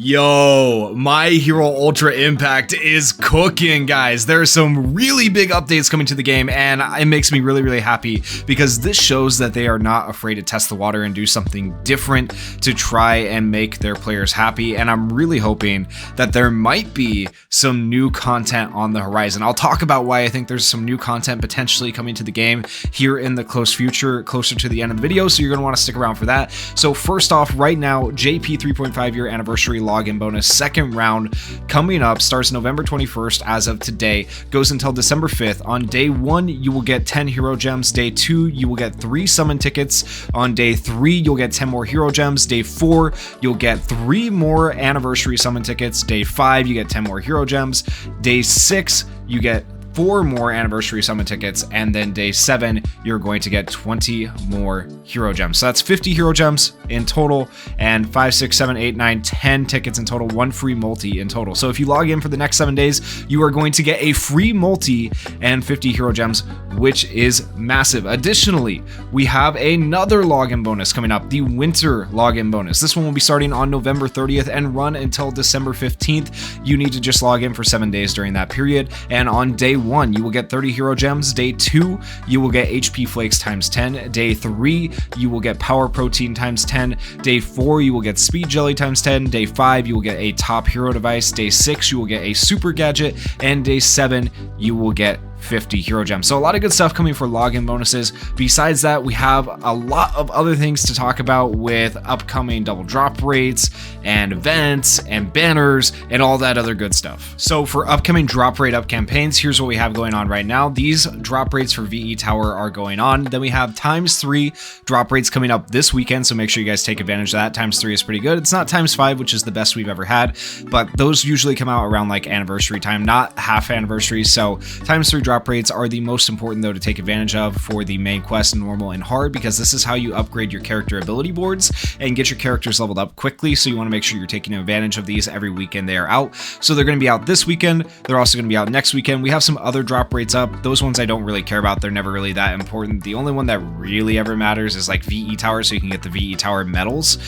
Yo, My Hero Ultra Impact is cooking, guys. There are some really big updates coming to the game, and it makes me really happy because this shows that they are not afraid to test the water and do something different to try and make their players happy. And I'm really hoping that there might be some new content on the horizon. I'll talk about why I think there's some new content potentially coming to the game here in the close future, closer to the end of the video, so you're going to want to stick around for that. So first off, right now, JP 3.5 year anniversary login bonus second round coming up, starts November 21st as of today, goes until December 5th. On day 1 you will get 10 hero gems, day 2 you will get 3 summon tickets, on day 3 you'll get 10 more hero gems, day 4 you'll get 3 more anniversary summon tickets, day 5 you get 10 more hero gems, day 6 you get 4 more anniversary summon tickets, and then day 7 you're going to get 20 more hero gems. So that's 50 hero gems in total, and 5, 6, 7, 8, 9, 10 tickets in total, 1 free multi in total. So if you log in for the next 7 days, you are going to get a free multi and 50 hero gems, which is massive. Additionally, we have another login bonus coming up, the winter login bonus. This one will be starting on November 30th and run until December 15th. You need to just log in for 7 days during that period, and on day 1 you will get 30 hero gems, day 2 you will get HP flakes times 10, day 3 you will get power protein times 10, day 4 you will get speed jelly times 10, day 5 you will get a top hero device, day 6 you will get a super gadget, and day 7 you will get 50 hero gems. So a lot of good stuff coming for login bonuses. Besides that, we have a lot of other things to talk about with upcoming double drop rates and events and banners and all that other good stuff. So for upcoming drop rate up campaigns, here's what we have going on right now. These drop rates for VE Tower are going on. Then we have ×3 drop rates coming up this weekend, so make sure you guys take advantage of that. ×3 is pretty good. It's not ×5, which is the best we've ever had, but those usually come out around like anniversary time, not half anniversary. So ×3 drop rates are the most important though to take advantage of for the main quest, normal and hard, because this is how you upgrade your character ability boards and get your characters leveled up quickly. So you want to make sure you're taking advantage of these every weekend they are out. So they're going to be out this weekend, they're also going to be out next weekend. We have some other drop rates up. Those ones I don't really care about, they're never really that important. The only one that really ever matters is like VE Tower, so you can get the VE Tower medals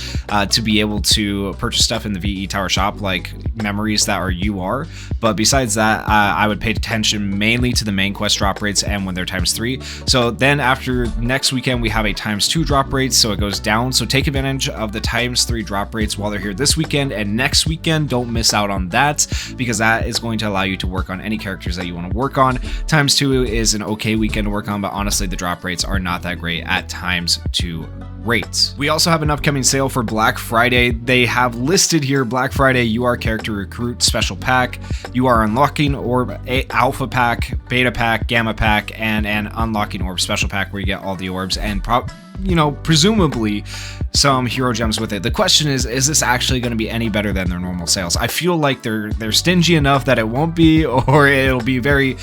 to be able to purchase stuff in the VE Tower shop, like memories that are UR. But besides that, I would pay attention mainly to the main quest drop rates and when they're ×3. So then after next weekend we have a ×2 drop rates, so it goes down. So take advantage of the ×3 drop rates while they're here this weekend and next weekend. Don't miss out on that, because that is going to allow you to work on any characters that you want to work on. ×2 is an okay weekend to work on, but honestly the drop rates are not that great at ×2 rates. We also have an upcoming sale for Black Friday. They have listed here Black Friday UR character recruit special pack. You are unlocking orb alpha pack, beta pack, gamma pack, and an unlocking orb special pack where you get all the orbs and presumably some hero gems with it. The question is this actually going to be any better than their normal sales? I feel like they're stingy enough that it won't be, or it'll be very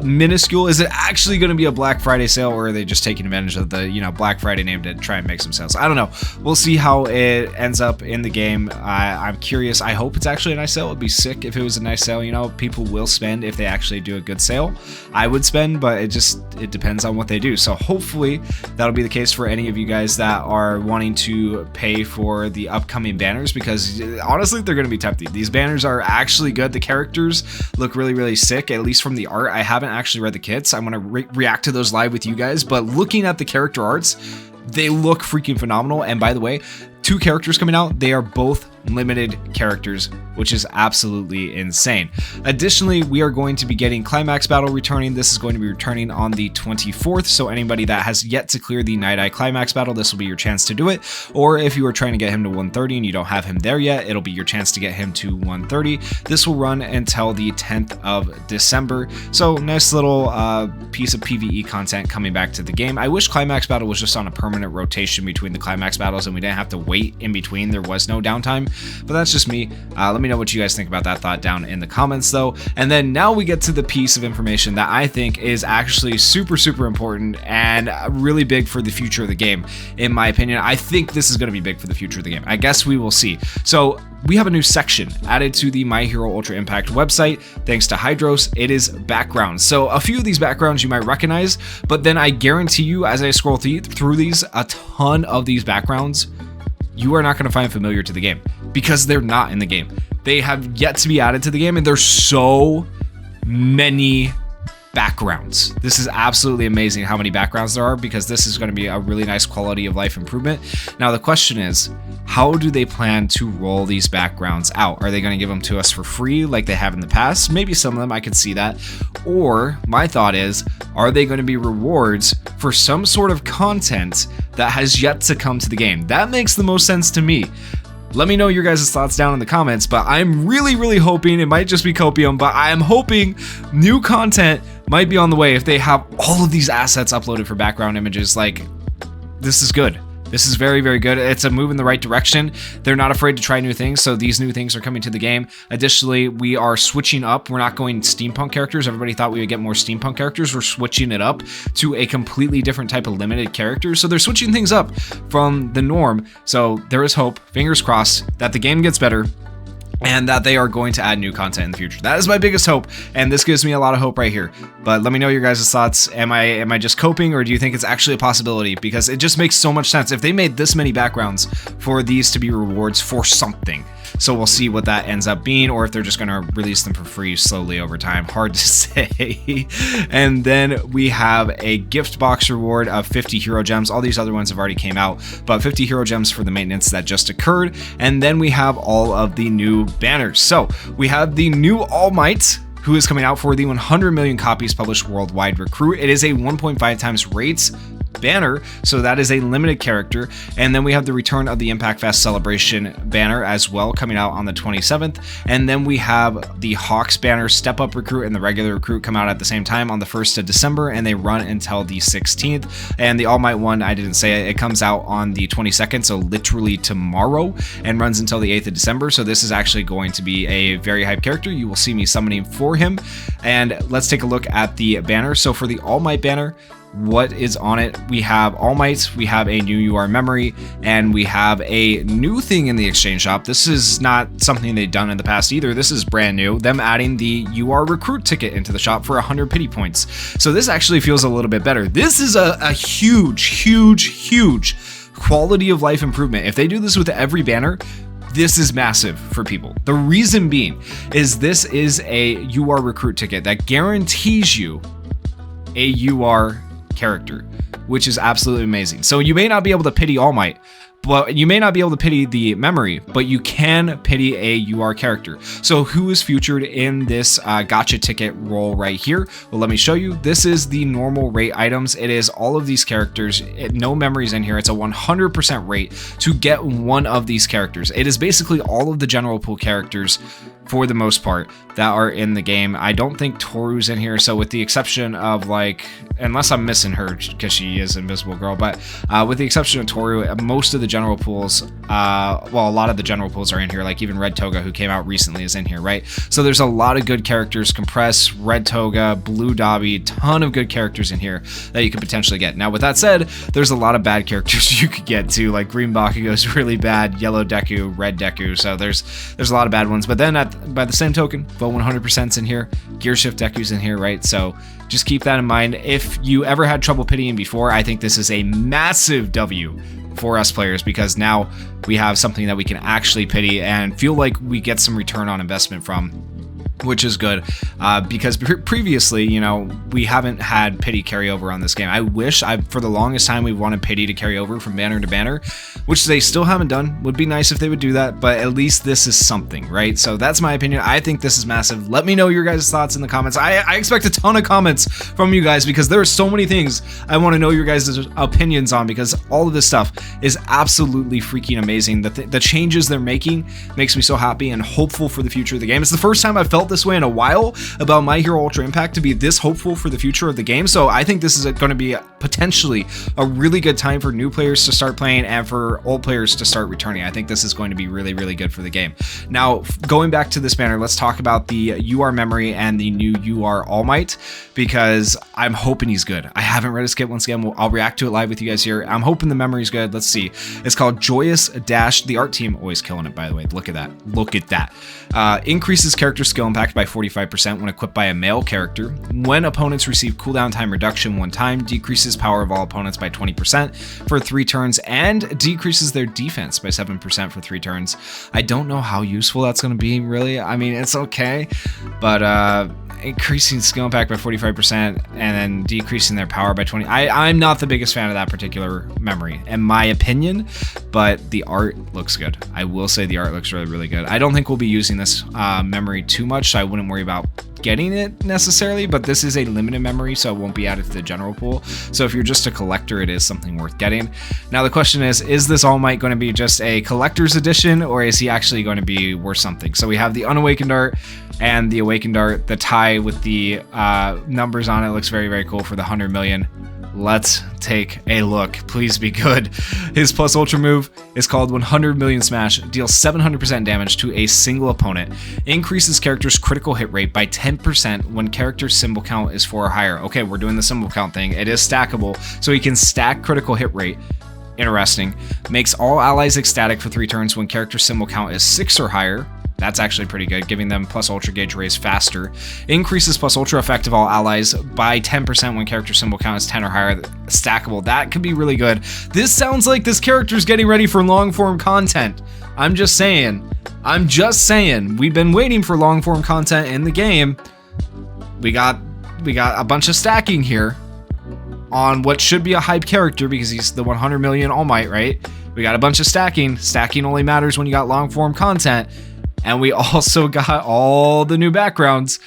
minuscule. Is it actually going to be a Black Friday sale, or are they just taking advantage of the Black Friday name to try and make some sales? I don't know. We'll see how it ends up in the game. I'm curious. I hope it's actually a nice sale. It'd be sick if it was a nice sale. People will spend if they actually do a good sale. I would spend, but it depends on what they do. So hopefully that'll be the case for any of you guys that are wanting to pay for the upcoming banners, because honestly they're going to be tempting. These banners are actually good. The characters look really sick, at least from the art. I haven't actually read the kits. I'm going to react to those live with you guys, but looking at the character arts, they look freaking phenomenal. And by the way, 2 characters coming out, they are both limited characters, which is absolutely insane. Additionally, we are going to be getting Climax Battle returning. This is going to be returning on the 24th, so anybody that has yet to clear the Night Eye Climax Battle, this will be your chance to do it. Or if you are trying to get him to 130 and you don't have him there yet, it'll be your chance to get him to 130. This will run until the 10th of December. So nice little piece of PvE content coming back to the game. I wish Climax Battle was just on a permanent rotation between the Climax Battles and we didn't have to wait in between. There was no downtime. But that's just me. Let me know what you guys think about that thought down in the comments though. And then now we get to the piece of information that I think is actually super important and really big for the future of the game. In my opinion, I think this is going to be big for the future of the game. I guess we will see. So we have a new section added to the My Hero Ultra Impact website thanks to Hydros. It is backgrounds. So a few of these backgrounds you might recognize, but then I guarantee you as I scroll through these, a ton of these backgrounds you are not going to find familiar to the game because they're not in the game. They have yet to be added to the game, and there's so many backgrounds. This is absolutely amazing how many backgrounds there are, because this is going to be a really nice quality of life improvement. Now the question is, how do they plan to roll these backgrounds out? Are they going to give them to us for free like they have in the past? Maybe some of them, I could see that. Or my thought is, are they going to be rewards for some sort of content that has yet to come to the game? That makes the most sense to me. Let me know your guys' thoughts down in the comments, but I'm really hoping, it might just be copium, but I am hoping new content might be on the way if they have all of these assets uploaded for background images. Like, this is good. This is very good. It's a move in the right direction. They're not afraid to try new things, so these new things are coming to the game. Additionally, we are switching up. We're not going steampunk characters. Everybody thought we would get more steampunk characters. We're switching it up to a completely different type of limited character. So they're switching things up from the norm. So there is hope, fingers crossed, that the game gets better and that they are going to add new content in the future. That is my biggest hope, and this gives me a lot of hope right here. But let me know your guys' thoughts. Am I just coping, or do you think it's actually a possibility? Because it just makes so much sense if they made this many backgrounds for these to be rewards for something. So we'll see what that ends up being, or if they're just going to release them for free slowly over time. Hard to say. And then we have a gift box reward of 50 hero gems. All these other ones have already came out, but 50 hero gems for the maintenance that just occurred. And then we have all of the new banners. So we have the new Allmight, who is coming out for the 100 million copies published worldwide recruit. It is a 1.5 times rates banner, so that is a limited character. And then we have the return of the Impact Fest celebration banner as well, coming out on the 27th. And then we have the HAWKS banner, step up recruit, and the regular recruit come out at the same time on the 1st of December, and they run until the 16th. And the Allmight one, I didn't say it comes out on the 22nd, so literally tomorrow, and runs until the 8th of December. So this is actually going to be a very hype character. You will see me summoning for him. And let's take a look at the banner. So for the Allmight banner, what is on it? We have Allmight, we have a new UR memory, and we have a new thing in the exchange shop. This is not something they've done in the past either. This is brand new. Them adding the UR recruit ticket into the shop for 100 pity points. So this actually feels a little bit better. This is a huge quality of life improvement. If they do this with every banner, this is massive for people. The reason being is this is a UR recruit ticket that guarantees you a UR character, which is absolutely amazing. So you may not be able to pity Allmight, but you may not be able to pity the memory, but you can pity a UR character. So who is featured in this gotcha ticket roll right here? Well, let me show you. This is the normal rate items. It is all of these characters, no memories in here. It's a 100% rate to get one of these characters. It is basically all of the general pool characters for the most part that are in the game. I don't think Toru's in here, so with the exception of, like, unless I'm missing her because she is Invisible Girl, but with the exception of Toru, most of the general pools, well, a lot of the general pools are in here, like even Red Toga, who came out recently, is in here, right? So there's a lot of good characters, Compress, Red Toga, Blue Dobby, ton of good characters in here that you could potentially get. Now, with that said, there's a lot of bad characters you could get too, like Green Bakugo's really bad, Yellow Deku, Red Deku, so there's a lot of bad ones. But then by the same token, Vote 100%'s in here, Gear Shift Deku's in here, right? So just keep that in mind. If you ever had trouble pitying before, I think this is a massive W for us players, because now we have something that we can actually pity and feel like we get some return on investment from, which is good, because previously, you know, we haven't had pity carry over on this game. I wish, for the longest time, we wanted pity to carry over from banner to banner, which they still haven't done. Would be nice if they would do that, but at least this is something, right? So that's my opinion. I think this is massive. Let me know your guys' thoughts in the comments. I expect a ton of comments from you guys, because there are so many things I want to know your guys' opinions on, because all of this stuff is absolutely freaking amazing. The changes they're making makes me so happy and hopeful for the future of the game. It's the first time I've felt this way in a while about My Hero Ultra Impact, to be this hopeful for the future of the game. So I think this is going to be potentially a really good time for new players to start playing and for old players to start returning. I think this is going to be really good for the game. Now, going back to this banner, let's talk about the UR memory and the new UR Allmight, because I'm hoping he's good. I haven't read a skit. Once again, I'll react to it live with you guys here. I'm hoping the memory's good. Let's see. It's called Joyous dash. The art team always killing it, by the way. Look at that. Look at that. Increases character skill impact by 45% when equipped by a male character. When opponents receive cooldown time reduction one time, decreases power of all opponents by 20% for 3 turns, and decreases their defense by 7% for 3 turns. I don't know how useful that's going to be, really. I mean, it's okay, but increasing skill impact by 45% and then decreasing their power by 20. I'm not the biggest fan of that particular memory, in my opinion, but the art looks good. I will say the art looks really, really good. I don't think we'll be using this memory too much, so I wouldn't worry about getting it necessarily, but this is a limited memory, so it won't be added to the general pool. So if you're just a collector, it is something worth getting. Now the question is this Allmight going to be just a collector's edition, or is he actually going to be worth something? So we have the unawakened art and the awakened art. The tie with the numbers on it looks very, very cool for the 100 million. Let's take a look. Please be good. His plus ultra move is called 100 million smash, deals 700% damage to a single opponent, increases character's critical hit rate by 10% when character's symbol count is 4 or higher. Okay, we're doing the symbol count thing. It is stackable, so he can stack critical hit rate. Interesting. Makes all allies ecstatic for 3 turns when character symbol count is 6 or higher. That's actually pretty good, giving them plus ultra gauge raise faster. Increases plus ultra effect of all allies by 10% when character symbol count is 10 or higher. Stackable. That could be really good. This sounds like this character's getting ready for long form content. I'm just saying. We've been waiting for long form content in the game. We got a bunch of stacking here on what should be a hype character because he's the 100 million Allmight, right? We got a bunch of stacking. Stacking only matters when you got long form content. And we also got all the new backgrounds.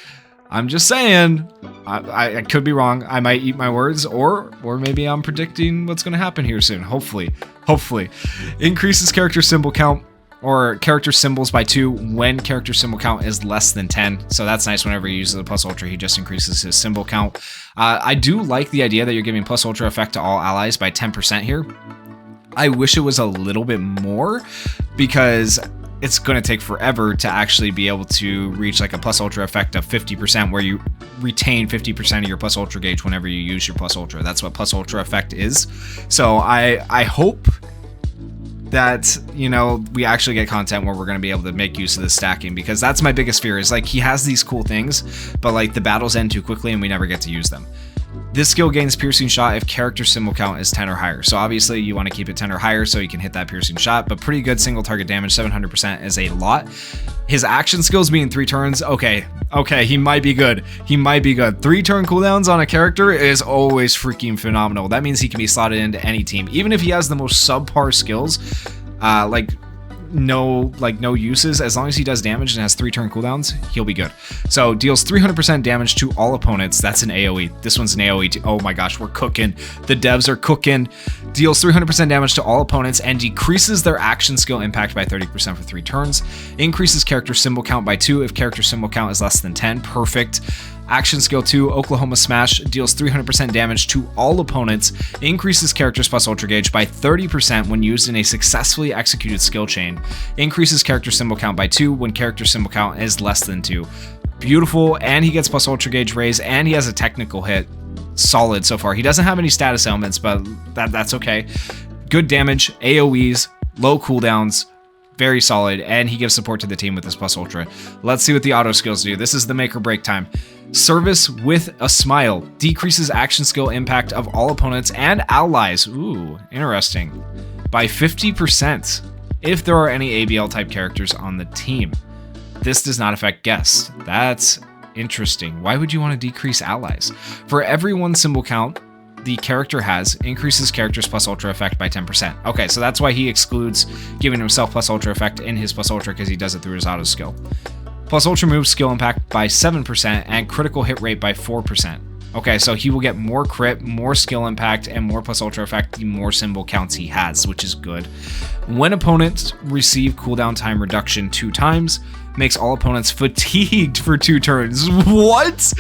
I'm just saying, I could be wrong. I might eat my words, or maybe I'm predicting what's going to happen here soon. Hopefully. Increases character symbol count or character symbols by 2 when character symbol count is less than 10. So that's nice. Whenever he uses the plus ultra, he just increases his symbol count. I do like the idea that you're giving plus ultra effect to all allies by 10% here. I wish it was a little bit more because it's going to take forever to actually be able to reach like a plus ultra effect of 50% where you retain 50% of your plus ultra gauge whenever you use your plus ultra. That's what plus ultra effect is. So I hope that, you know, we actually get content where we're going to be able to make use of the stacking, because that's my biggest fear is like he has these cool things, but like the battles end too quickly and we never get to use them. This skill gains piercing shot if character symbol count is 10 or higher. So obviously you want to keep it 10 or higher so you can hit that piercing shot, but pretty good single target damage, 700% is a lot. His action skills being 3 turns, okay, he might be good. 3 turn cooldowns on a character is always freaking phenomenal. That means he can be slotted into any team. Even if he has the most subpar skills, like no uses, as long as he does damage and has 3 turn cooldowns, he'll be good. So deals 300% damage to all opponents. That's an AoE. This one's an AoE too. Oh my gosh, we're cooking. The devs are cooking. Deals 300% damage to all opponents and decreases their action skill impact by 30% for 3 turns. Increases character symbol count by 2 if character symbol count is less than 10. Perfect. Action skill 2, Oklahoma Smash, deals 300% damage to all opponents, increases character's plus ultra gauge by 30% when used in a successfully executed skill chain, increases character symbol count by 2 when character symbol count is less than 2. Beautiful, and he gets plus ultra gauge raise, and he has a technical hit. Solid so far. He doesn't have any status elements, but that's okay. Good damage, AoEs, low cooldowns, very solid, and he gives support to the team with his plus ultra. Let's see what the auto skills do. This is the make or break time. Service with a smile decreases action skill impact of all opponents and allies. Ooh, interesting. By 50% if there are any ABL type characters on the team. This does not affect guests. That's interesting. Why would you want to decrease allies? For every 1 symbol count the character has, increases character's plus ultra effect by 10%. Okay, so that's why he excludes giving himself plus ultra effect in his plus ultra, because he does it through his auto skill. Plus ultra moves skill impact by 7% and critical hit rate by 4%. Okay, so he will get more crit, more skill impact, and more plus ultra effect the more symbol counts he has, which is good. When opponents receive cooldown time reduction 2 times, makes all opponents fatigued for 2 turns. What?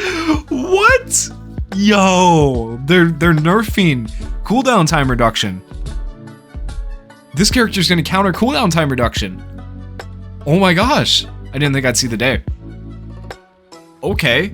Yo, they're nerfing cooldown time reduction. This character's gonna counter cooldown time reduction. Oh my gosh. I didn't think I'd see the day. Okay.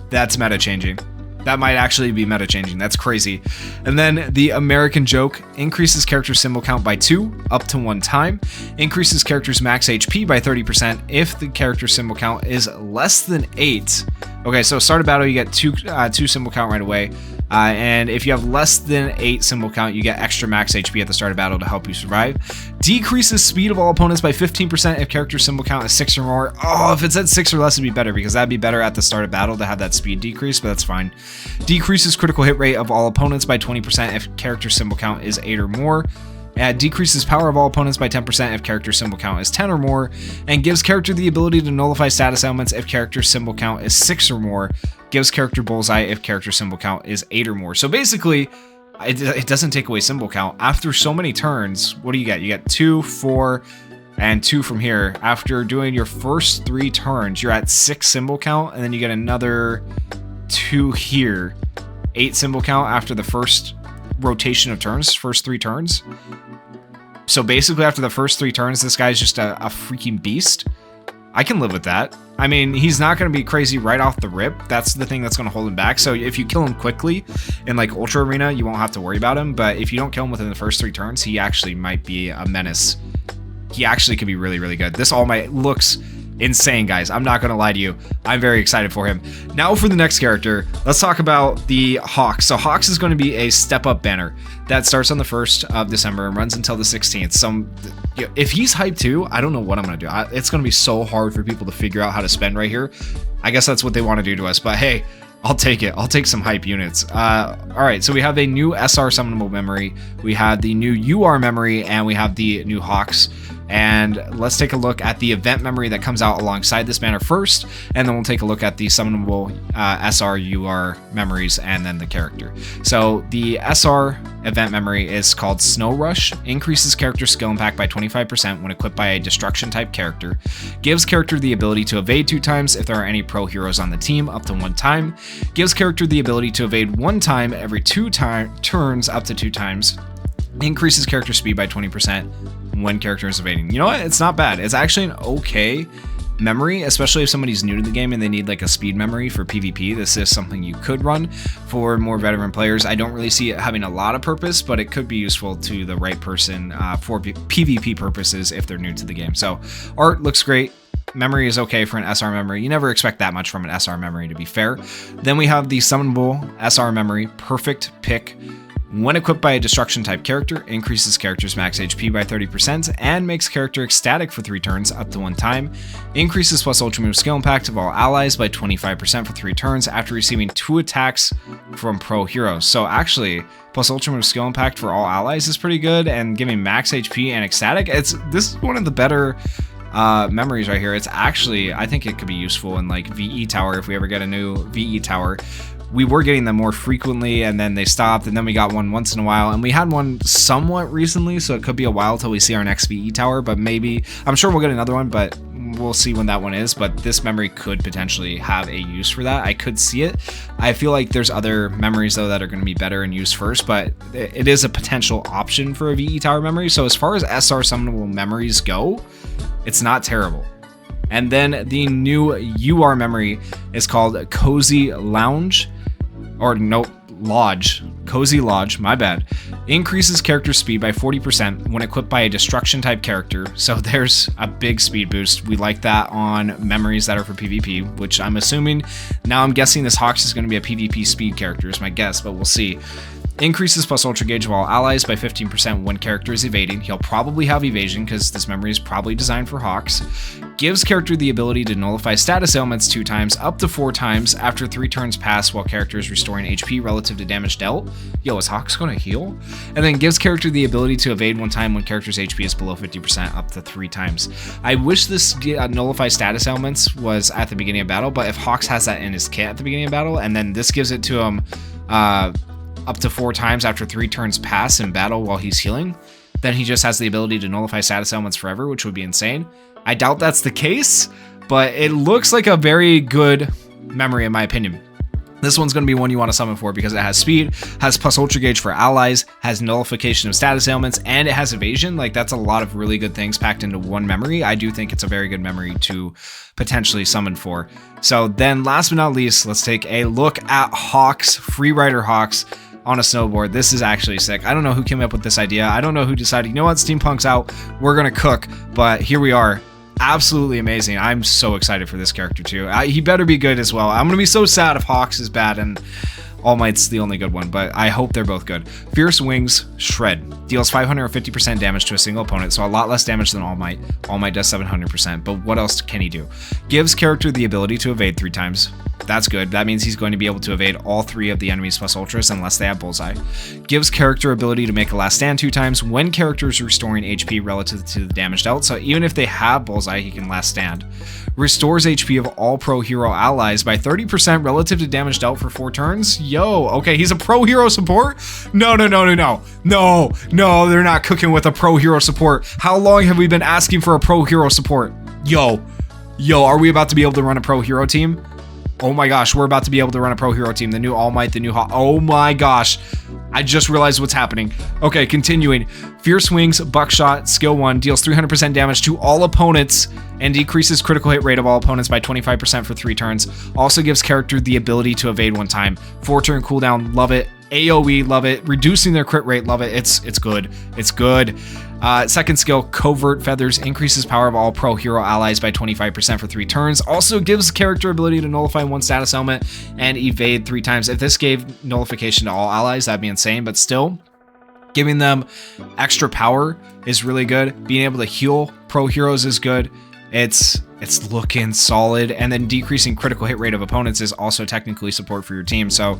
That's meta changing. That might actually be meta changing. That's crazy. And then the American Joke increases character symbol count by 2 up to 1 time. Increases character's max HP by 30% if the character symbol count is less than 8. Okay, so start of battle, you get 2 symbol count right away. And if you have less than 8 symbol count, you get extra max HP at the start of battle to help you survive. Decreases speed of all opponents by 15% if character symbol count is 6 or more. Oh, if it said 6 or less, it'd be better, because that'd be better at the start of battle to have that speed decrease, but that's fine. Decreases critical hit rate of all opponents by 20% if character symbol count is 8 or more. Decreases power of all opponents by 10% if character symbol count is 10 or more, and gives character the ability to nullify status ailments if character symbol count is 6 or more. Gives character bullseye if character symbol count is 8 or more. So basically, it doesn't take away symbol count. After so many turns, what do you get? You get 2, 4, and 2 from here. After doing your first 3 turns, you're at 6 symbol count, and then you get another 2 here. 8 symbol count after the first rotation of turns, first 3 turns. So basically after the first 3 turns, this guy's just a freaking beast. I can live with that. I mean, he's not going to be crazy right off the rip. That's the thing that's going to hold him back. So if you kill him quickly in like Ultra Arena, you won't have to worry about him. But if you don't kill him within the first 3 turns, he actually might be a menace. He actually could be really, really good. This Allmight looks insane, guys. I'm not going to lie to you. I'm very excited for him. Now for the next character, let's talk about the HAWKS. So HAWKS is going to be a step-up banner that starts on the 1st of December and runs until the 16th. So if he's hyped too, I don't know what I'm going to do. It's going to be so hard for people to figure out how to spend right here. I guess that's what they want to do to us, but hey, I'll take it. I'll take some hype units. All right, so we have a new SR summonable memory. We have the new UR memory, and we have the new HAWKS. And let's take a look at the event memory that comes out alongside this banner first, and then we'll take a look at the summonable SR, UR memories, and then the character. So the SR event memory is called Snow Rush, increases character skill impact by 25% when equipped by a destruction type character, gives character the ability to evade 2 times if there are any pro heroes on the team up to 1 time, gives character the ability to evade 1 time every 2 turns up to 2 times, increases character speed by 20% when character is evading. You know what? It's not bad. It's actually an okay memory, especially if somebody's new to the game and they need like a speed memory for PvP. This is something you could run for more veteran players. I don't really see it having a lot of purpose, but it could be useful to the right person for PvP purposes if they're new to the game. So art looks great. Memory is okay for an SR memory. You never expect that much from an SR memory, to be fair. Then we have the summonable SR memory, perfect pick. When equipped by a destruction type character, increases character's max HP by 30% and makes character ecstatic for 3 turns up to 1 time. Increases plus ultra move skill impact of all allies by 25% for 3 turns after receiving 2 attacks from pro heroes. So actually, plus ultra move skill impact for all allies is pretty good, and giving max HP and ecstatic, this is one of the better memories right here. It's actually, I think it could be useful in like VE Tower if we ever get a new VE Tower. We were getting them more frequently, and then they stopped, and then we got one once in a while, and we had one somewhat recently, so it could be a while till we see our next VE Tower, but maybe, I'm sure we'll get another one, but we'll see when that one is. But this memory could potentially have a use for that. I could see it. I feel like there's other memories though that are going to be better and used first, but it is a potential option for a VE Tower memory. So as far as SR summonable memories go, it's not terrible. And then the new UR memory is called Cozy Lounge. Or nope, Lodge. Cozy Lodge, my bad. Increases character speed by 40% when equipped by a destruction type character. So there's a big speed boost. We like that on memories that are for PvP, which I'm assuming, now I'm guessing this HAWKS is going to be a PvP speed character is my guess, but we'll see. Increases plus ultra gauge of all allies by 15% when character is evading. He'll probably have evasion because this memory is probably designed for HAWKS. Gives character the ability to nullify status ailments 2 times up to 4 times after 3 turns pass while character is restoring HP relative to damage dealt. Yo, is HAWKS going to heal? And then gives character the ability to evade 1 time when character's HP is below 50% up to 3 times. I wish this nullify status ailments was at the beginning of battle, but if HAWKS has that in his kit at the beginning of battle, and then this gives it to him up to 4 times after 3 turns pass in battle while he's healing, then he just has the ability to nullify status ailments forever, which would be insane. I doubt that's the case, but it looks like a very good memory in my opinion. This one's going to be one you want to summon for because it has speed, has plus ultra gauge for allies, has nullification of status ailments, and it has evasion. Like, that's a lot of really good things packed into one memory. I do think it's a very good memory to potentially summon for. So then last but not least, let's take a look at HAWKS, Freerider HAWKS on a snowboard. This is actually sick. I don't know who came up with this idea. I don't know who decided, you know what, Steampunk's out, we're going to cook, but here we are. Absolutely amazing. I'm so excited for this character too. He better be good as well. I'm gonna be so sad if HAWKS is bad and Allmight's the only good one, but I hope they're both good. Fierce Wings Shred deals 550% damage to a single opponent, so a lot less damage than Allmight. Allmight does 700%, but what else can he do? Gives character the ability to evade 3 times. That's good. That means he's going to be able to evade all 3 of the enemies plus ultras unless they have bullseye. Gives character ability to make a last stand 2 times when character is restoring HP relative to the damage dealt. So even if they have bullseye, he can last stand. Restores HP of all pro hero allies by 30% relative to damage dealt for 4 turns. Yo, okay, he's a pro hero support? No, they're not cooking with a pro hero support. How long have we been asking for a pro hero support? Yo, are we about to be able to run a pro hero team? Oh my gosh, we're about to be able to run a pro hero team. The new Allmight, the new oh my gosh. I just realized what's happening. Okay, continuing. Fierce Wings, Buckshot, skill 1, deals 300% damage to all opponents and decreases critical hit rate of all opponents by 25% for 3 turns. Also gives character the ability to evade 1 time. 4-turn cooldown, love it. AoE, love it. Reducing their crit rate, love it. It's good. It's good. Second skill, Covert Feathers, increases power of all pro hero allies by 25% for 3 turns. Also gives character ability to nullify 1 status element and evade 3 times. If this gave nullification to all allies, that'd be insane, but still, giving them extra power is really good. Being able to heal pro heroes is good. It's looking solid, and then decreasing critical hit rate of opponents is also technically support for your team. So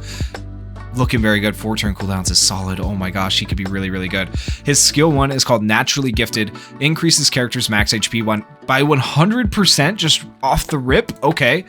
looking very good. 4-turn cooldowns is solid. Oh my gosh, he could be really, really good. His skill 1 is called Naturally Gifted. Increases character's max HP by 100% just off the rip. Okay.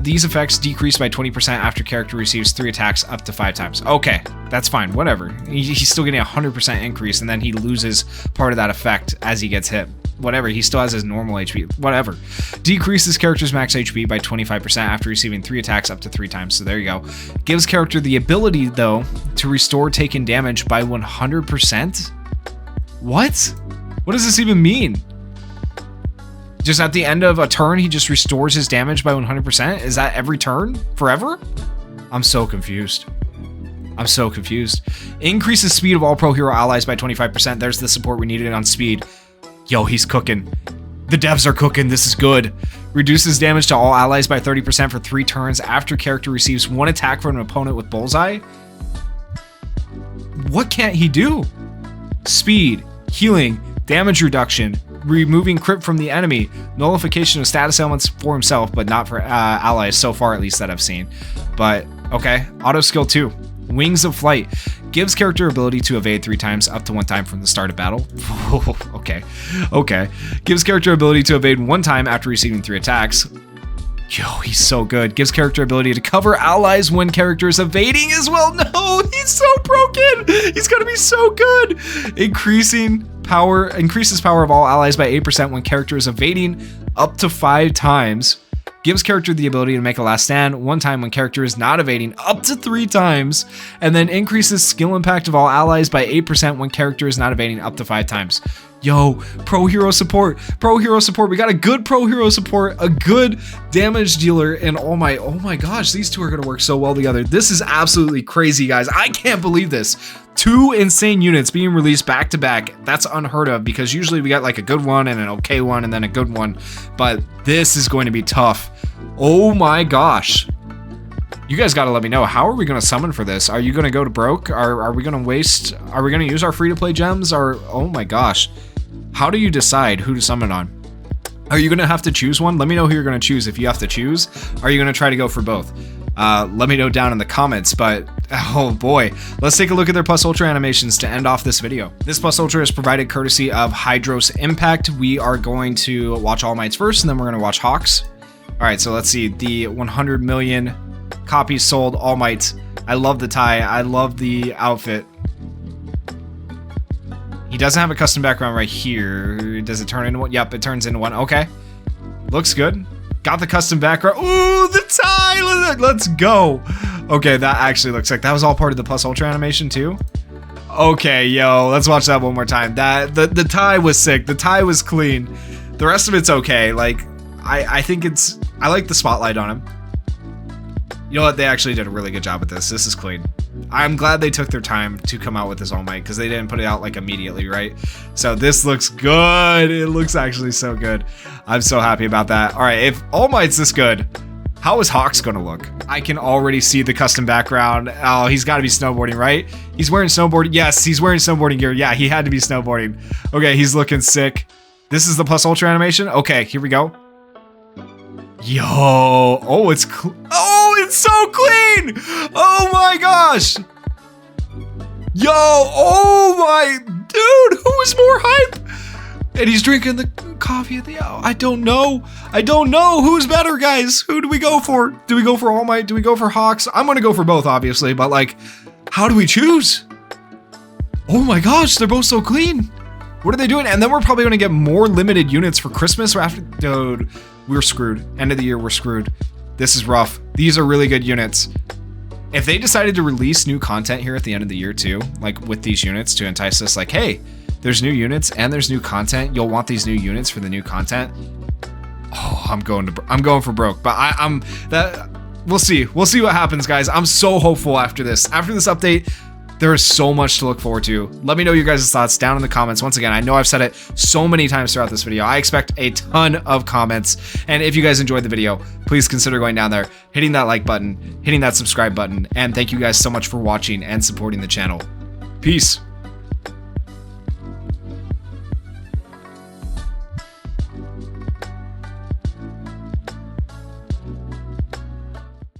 These effects decrease by 20% after character receives 3 attacks up to 5 times. Okay, that's fine. Whatever. He's still getting a 100% increase, and then he loses part of that effect as he gets hit. Whatever, he still has his normal HP. Whatever. Decreases character's max HP by 25% after receiving 3 attacks up to 3 times. So there you go. Gives character the ability, though, to restore taken damage by 100%? What? What does this even mean? Just at the end of a turn, he just restores his damage by 100%? Is that every turn? Forever? I'm so confused. I'm so confused. Increases speed of all pro hero allies by 25%. There's the support we needed on speed. Yo, he's cooking. The devs are cooking. This is good. Reduces damage to all allies by 30% for 3 turns after character receives 1 attack from an opponent with bullseye. What can't he do? Speed, healing, damage reduction, removing crit from the enemy, nullification of status elements for himself, but not for allies so far, at least that I've seen. But okay, auto skill 2, Wings of Flight, gives character ability to evade 3 times up to 1 time from the start of battle. Okay. Gives character ability to evade 1 time after receiving 3 attacks. Yo, he's so good. Gives character ability to cover allies when character is evading as well. No, he's so broken. He's gonna be so good. Increases power of all allies by 8% when character is evading up to 5 times. Gives character the ability to make a last stand 1 time when character is not evading up to 3 times. And then increases skill impact of all allies by 8% when character is not evading up to 5 times. Yo, pro hero support. Pro hero support. We got a good pro hero support, a good damage dealer, and oh my gosh, these two are gonna work so well together. This is absolutely crazy, guys. I can't believe this. 2 insane units being released back to back. That's unheard of because usually we got like a good one and an okay one and then a good one. But this is going to be tough. Oh my gosh. You guys gotta let me know, how are we gonna summon for this? Are you gonna go to broke? Are we gonna waste? Are we gonna use our free-to-play gems? Or oh my gosh, how do you decide who to summon on? Are you gonna have to choose one? Let me know who you're gonna choose if you have to choose. Are you gonna try to go for both? Let me know down in the comments, but oh boy. Let's take a look at their Plus Ultra animations to end off this video. This Plus Ultra is provided courtesy of Hydros Impact. We are going to watch Allmights first, and then we're gonna watch HAWKS. All right, so let's see, the 100 million copies sold Allmight. I love the tie. I love the outfit. He doesn't have a custom background right here. Does it turn into one? Yep, it turns into one. Okay. Looks good. Got the custom background. Ooh, the the tie. Let's go. Okay, that actually looks like that was all part of the Plus Ultra animation too. Okay, yo, let's watch that one more time. The tie was sick. The tie was clean. The rest of it's okay. Like, I think I like the spotlight on him. You know what? They actually did a really good job with this. This is clean. I'm glad they took their time to come out with this Allmight because they didn't put it out like immediately, right? So this looks good. It looks actually so good. I'm so happy about that. All right, if Allmight's this good, how is HAWKS gonna look? I can already see the custom background. Oh, he's gotta be snowboarding, right? He's wearing snowboarding. Yes, he's wearing snowboarding gear. Yeah, he had to be snowboarding. Okay, he's looking sick. This is the Plus Ultra animation. Okay, here we go. Yo, oh, it's so clean. Oh my gosh. Yo, oh my, dude, who is more hype? And he's drinking the coffee at the, I don't know. Who's better, guys? Who do we go for? Do we go for Allmight? Do we go for HAWKS? I'm gonna go for both, obviously, but like, how do we choose? Oh my gosh, they're both so clean. What are they doing? And then we're probably gonna get more limited units for Christmas or after, dude. We're screwed. End of the year, we're screwed. This is rough. These are really good units. If they decided to release new content here at the end of the year too, like with these units to entice us, like, hey, there's new units and there's new content. You'll want these new units for the new content. Oh, I'm going for broke, but we'll see. We'll see what happens, guys. I'm so hopeful after this. After this update, there is so much to look forward to. Let me know your guys' thoughts down in the comments. Once again, I know I've said it so many times throughout this video. I expect a ton of comments. And if you guys enjoyed the video, please consider going down there, hitting that like button, hitting that subscribe button. And thank you guys so much for watching and supporting the channel. Peace.